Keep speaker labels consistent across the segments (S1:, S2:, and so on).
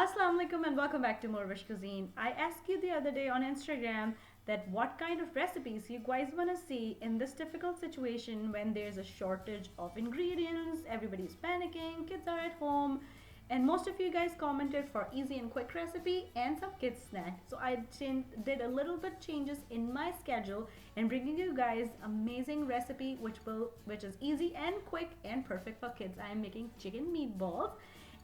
S1: Assalamu alaikum and welcome back to morEwish Cuisine. I asked you the other day on Instagram that what kind of recipes you guys want to see in this difficult situation when there's a shortage of ingredients, everybody's panicking, kids are at home, and most of you guys commented for easy and quick recipe and some kids snack. So I did a little bit changes in my schedule and bringing you guys amazing recipe which is easy and quick and perfect for kids. I am making chicken meatballs.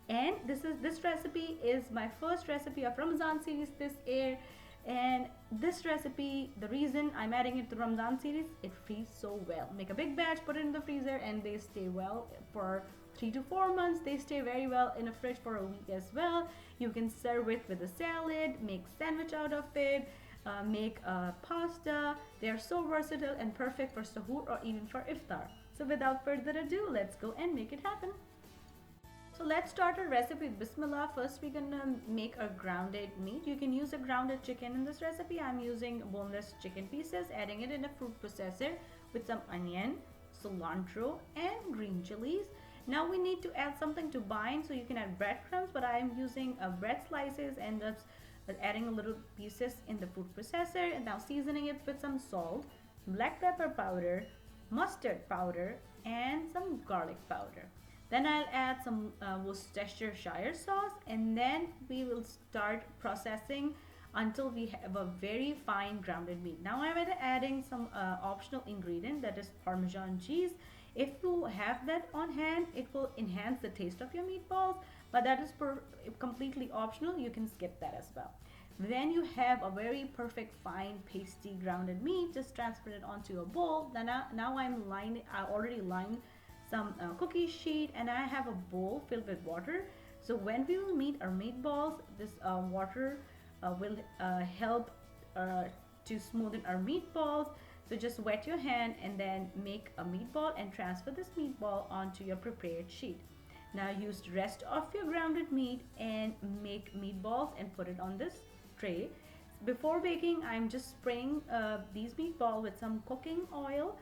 S1: And this recipe is my first recipe of Ramadan series this year, and this recipe, the reason I'm adding it to Ramadan series, it freezes so well. Make a big batch, put it in the freezer, and they stay well for 3 to 4 months. They stay very well in a fridge for a week as well. You can serve it with a salad, make sandwich out of it, make pasta. They are so versatile and perfect for sahur or even for iftar. So without further ado, let's go and make it happen. So let's start our recipe with Bismillah. First we're gonna make a grounded meat. You can use a grounded chicken in this recipe. I'm using boneless chicken pieces, adding it in a food processor with some onion, cilantro and green chilies. Now we need to add something to bind, so you can add breadcrumbs, but I am using bread slices and just adding a little pieces in the food processor, and now seasoning it with some salt, black pepper powder, mustard powder and some garlic powder. Then I'll add some Worcestershire sauce, and then we will start processing until we have a very fine grounded meat. Now I'm adding some optional ingredient, that is Parmesan cheese. If you have that on hand, it will enhance the taste of your meatballs, but that is completely optional. You can skip that as well. Then you have a very perfect fine pasty grounded meat. Just transfer it onto a bowl. Then now I already lined some cookie sheet, and I have a bowl filled with water. So when we will meet our meatballs, this water will help to smoothen our meatballs. So just wet your hand and then make a meatball and transfer this meatball onto your prepared sheet. Now use the rest of your grounded meat and make meatballs and put it on this tray. Before baking, I'm just spraying these meatballs with some cooking oil.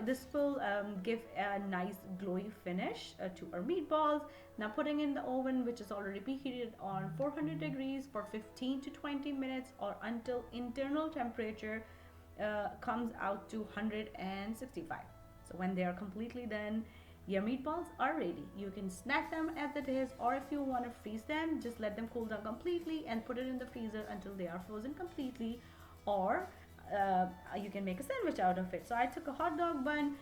S1: This will give a nice glowy finish to our meatballs. Now putting in the oven, which is already preheated on 400 degrees for 15 to 20 minutes, or until internal temperature comes out to 165. So when they are completely done, your meatballs are ready. You can snack them as it is, or if you want to freeze them, just let them cool down completely and put it in the freezer until they are frozen completely, or you can make a sandwich out of it. So I took a hot dog bun,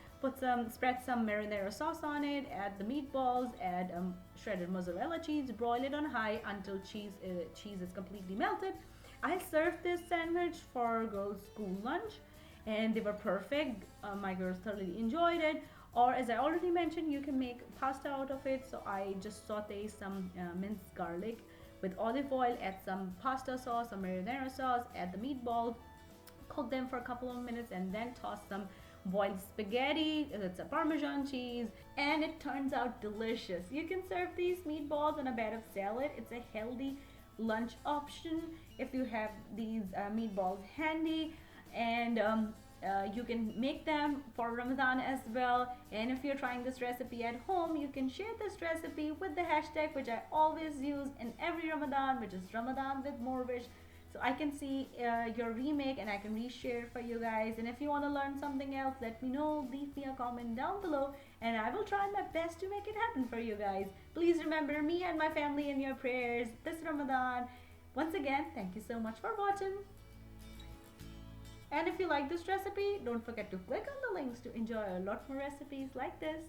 S1: spread some marinara sauce on it, add the meatballs, add shredded mozzarella cheese, broil it on high until cheese is completely melted. I served this sandwich for girls' school lunch, and they were perfect. My girls thoroughly enjoyed it. Or as I already mentioned, you can make pasta out of it. So I just saute some minced garlic with olive oil, add some pasta sauce, some marinara sauce, add the meatball, cook them for a couple of minutes, and then toss some boiled spaghetti. It's a Parmesan cheese, and it turns out delicious. You can serve these meatballs on a bed of salad. It's a healthy lunch option if you have these meatballs handy, and you can make them for Ramadan as well. And if you're trying this recipe at home, you can share this recipe with the hashtag which I always use in every Ramadan, which is Ramadan with morEwish. So I can see your remake and I can reshare for you guys. And if you want to learn something else, let me know. Leave me a comment down below and I will try my best to make it happen for you guys. Please remember me and my family in your prayers this Ramadan. Once again, thank you so much for watching. And if you like this recipe, don't forget to click on the links to enjoy a lot more recipes like this.